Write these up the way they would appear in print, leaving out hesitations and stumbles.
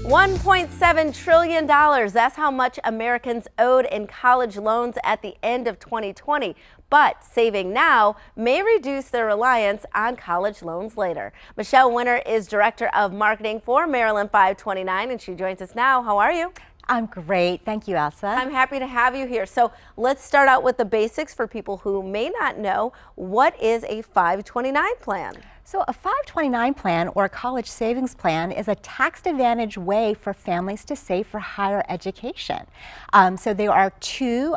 $1.7 trillion. That's how much Americans owed in college loans at the end of 2020. But saving now may reduce their reliance on college loans later. Michelle Winter is Director of Marketing for Maryland 529, and she joins us now. How are you? I'm great. Thank you, Elsa. I'm happy to have you here. So let's start out with the basics for people who may not know. What is a 529 plan? So a 529 plan, or a college savings plan, is a tax-advantaged way for families to save for higher education. So there are two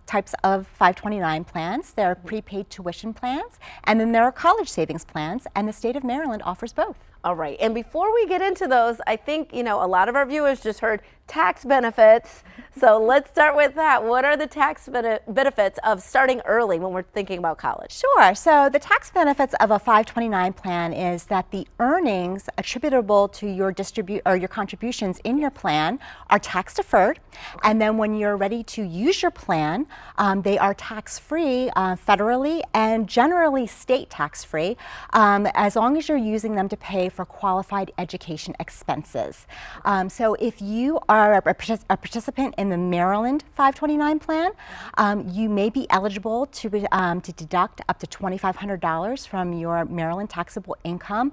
types of 529 plans. There are prepaid tuition plans, and then there are college savings plans, and the state of Maryland offers both. All right, and before we get into those, I think, a lot of our viewers just heard tax benefits. So let's start with that. What are the tax benefits of starting early when we're thinking about college? Sure. So the tax benefits of a 529 plan is that the earnings attributable to your your contributions in your plan are tax deferred. Okay. And then when you're ready to use your plan, they are tax-free federally and generally state tax-free, as long as you're using them to pay for qualified education expenses. So if you are a participant in the Maryland 529 plan, you may be eligible to deduct up to $2,500 from your Maryland taxable income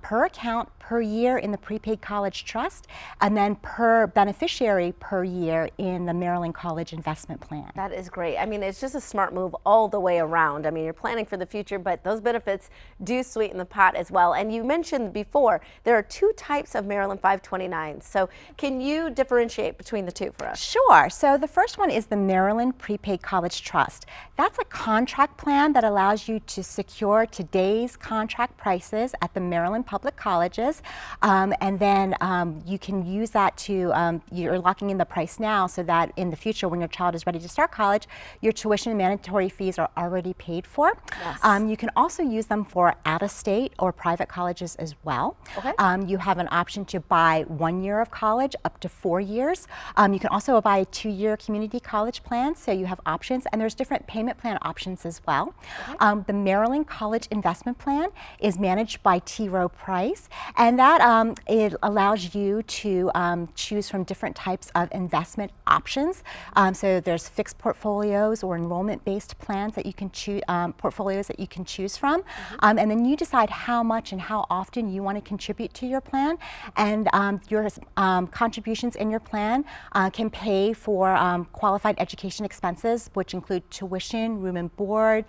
per account per year in the prepaid college trust, and then per beneficiary per year in the Maryland College Investment Plan. That is great. I mean, it's just a smart move all the way around. I mean, you're planning for the future, but those benefits do sweeten the pot as well. And you mentioned before, there are two types of Maryland 529s. So can you differentiate between the two for us? Sure. So the first one is the Maryland Prepaid College Trust. That's a contract plan that allows you to secure today's contract prices at the Maryland public colleges. And then you can use that to, you're locking in the price now so that in the future when your child is ready to start college, your tuition and mandatory fees are already paid for. Yes. You can also use them for out-of-state or private colleges as well. Okay. You have an option to buy 1 year of college up to 4 years. You can also buy a 2-year community college plan, so you have options, and there's different payment plan options as well. Okay. The Maryland College Investment Plan is managed by T. Rowe Price, and that it allows you to choose from different types of investment options. So there's fixed portfolios or enrollment-based plans that you can choose, portfolios that you can choose from, and then you decide how much and how often you want to contribute to your plan, and your contributions in your plan can pay for qualified education expenses, which include tuition, room and board,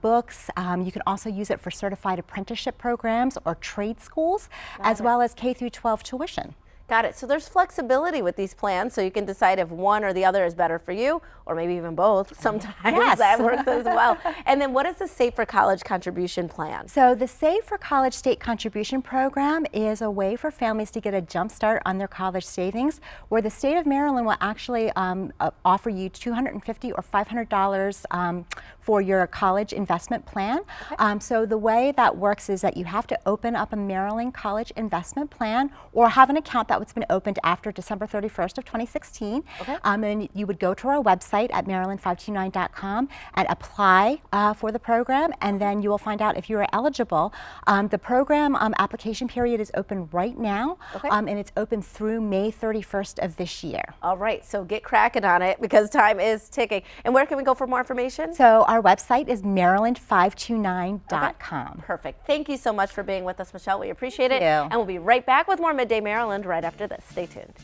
books. You can also use it for certified apprenticeship programs or trade schools, as well as K through 12 tuition. Got it. So there's flexibility with these plans, so you can decide if one or the other is better for you, or maybe even both. Sometimes yes. That works as well. And then what is the Save for College contribution plan? So the Save for College state contribution program is a way for families to get a jump start on their college savings, where the state of Maryland will actually offer you $250 or $500 for your college investment plan. Okay. So the way that works is that you have to open up a Maryland college investment plan or have an account that's been opened after December 31st of 2016. Okay. And you would go to our website at maryland529.com and apply for the program, and then you will find out if you are eligible. The program application period is open right now, okay. And it's open through May 31st of this year. All right, so get cracking on it because time is ticking. And where can we go for more information? So our website is maryland529.com. Okay. Perfect. Thank you so much for being with us, Michelle. We appreciate it. Thank you. And we'll be right back with more Midday Maryland right after this. Stay tuned.